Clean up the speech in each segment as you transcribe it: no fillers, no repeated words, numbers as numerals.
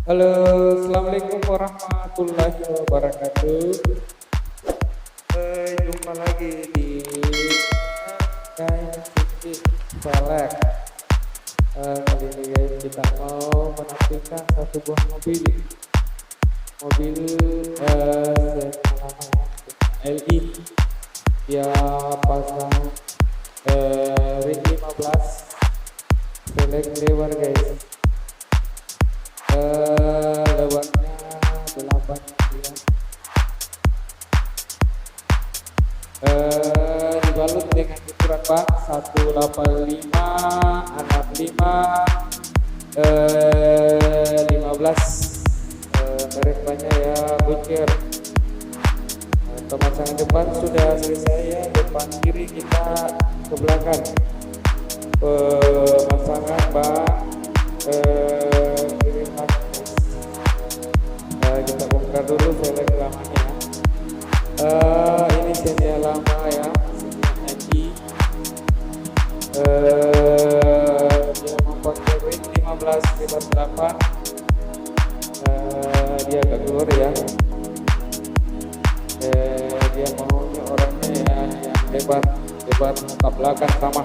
Halo, assalamualaikum warahmatullahi wabarakatuh. Jumpa lagi di velg. Kali ini guys kita mau menampilkan satu buah mobil lama ya, LI. Dia pasang R15 velg lebar guys. Lebarnya 8 ya. Dibalut dengan ukuran bak 185 65 15. Merek banyak ya, Goodyear. Pemasangan depan sudah selesai ya, depan kiri kita ke belakang. Pemasangan bak kita bongkar dulu velg lamanya. Ini Xenia lama ya, Xenia Li. Dia memakai ring 15 lebar 8. Dia agak keluar ya. Dia maunya orangnya ya yang lebar muka belakang sama.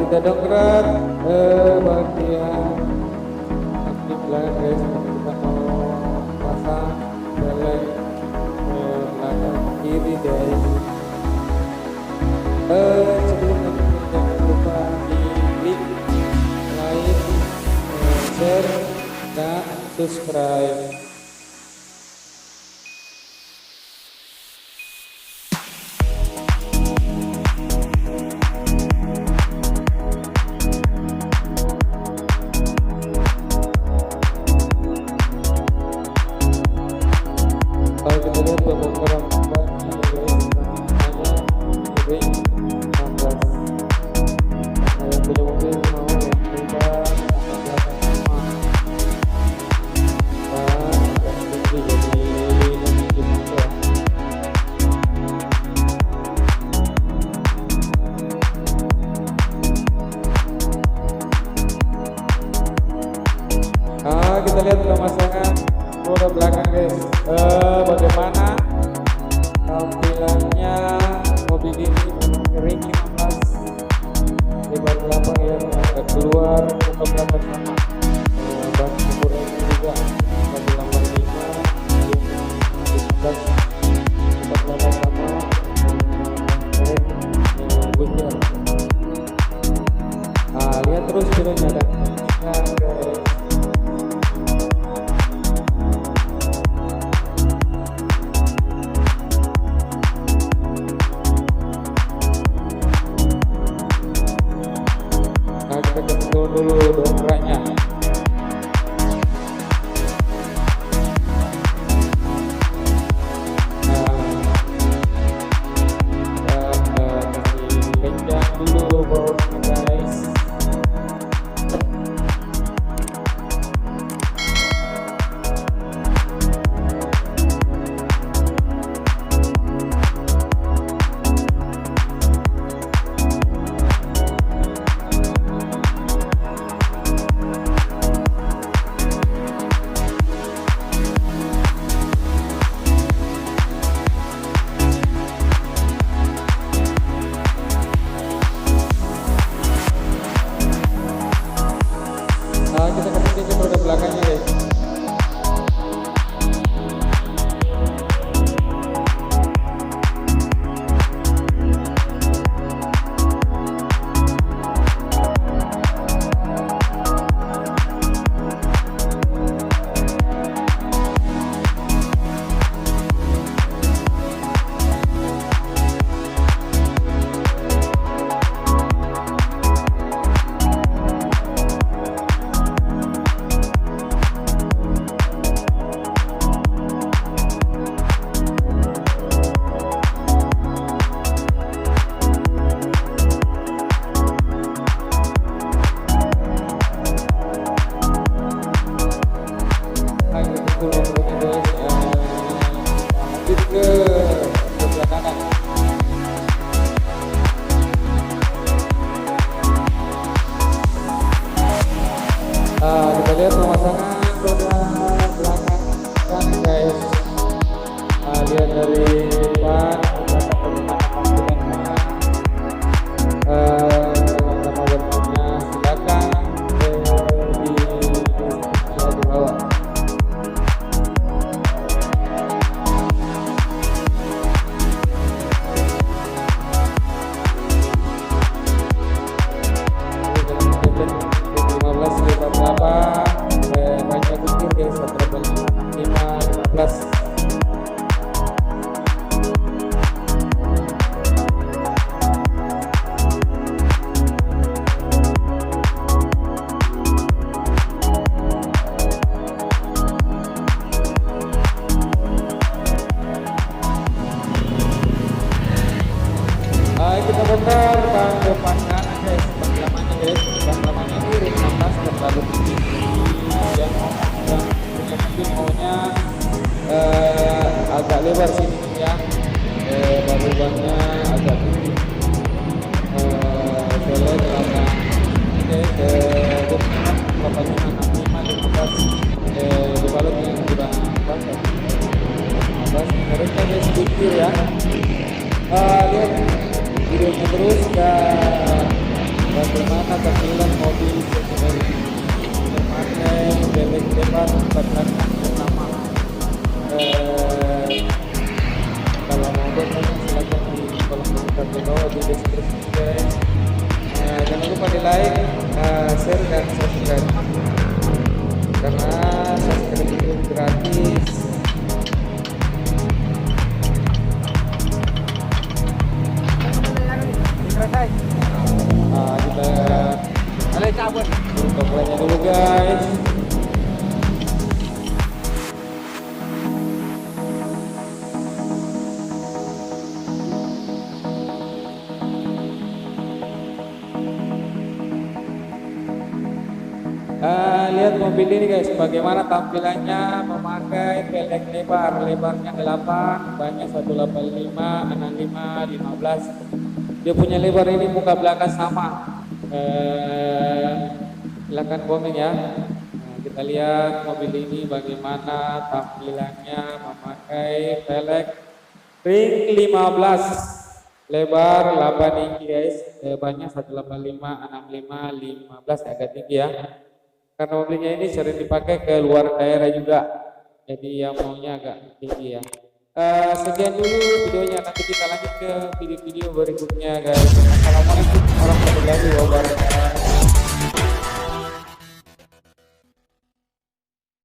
Kita dongkrak bagian aktif belakang guys. Kita mau pasang velg belakang kiri guys. Sebelum itu jangan lupa di like, share, dan subscribe. Kita lihat pembongkaran bannya guys, ring 16. Yang punya mobil mau yang lebar belakang sama, agak tinggi jadi lebih gimana ya. Kita lihat pemasangan roda belakang guys. Bagaimana tampilannya mobil ini memakai ring 15 lebar 8 ya, agak keluar muka belakang sama. Ban ukurannya juga 185 15 muka belakang sama. Goodyear. Lihat terus videonya dan saksikan guys. Kita ketuk dulu dongkraknya. Kencang dulu bawahnya guys. tukar ban depannya guys, ban lamanya guys, ban lamanya ini ring atas terlalu tinggi, yang mungkin maunya agak lebar sini ya, baru bannya agak tinggi, velg lama, oke, 85, 15, dibalut yang sudah pasang, 15, terusnya guys Goodyear ya. Lihat videonya terus dan bagaimana tampilan mobil sebenarnya terpakai velg lebar 14 pertama. Kalau mau bertanya silahkan di kolom komentar di bawah di deskripsi guys. Jangan lupa di like, share dan subscribe karena subscribe itu gratis. Kita cabut tokonya dulu guys. Lihat mobil ini guys, bagaimana tampilannya memakai velg lebar, lebarnya 8, bannya 185, 65, 15. Dia punya lebar ini muka belakang sama. Silakan komen ya. Kita lihat mobil ini bagaimana tampilannya memakai velg ring 15, lebar 8 inci guys, bannya 185, 65, 15, agak tinggi ya. Karena mobilnya ini sering dipakai ke luar daerah juga, jadi yang maunya agak tinggi ya. Sekian dulu videonya, nanti kita lanjut ke video-video berikutnya guys. Assalamualaikum warahmatullahi wabarakatuh.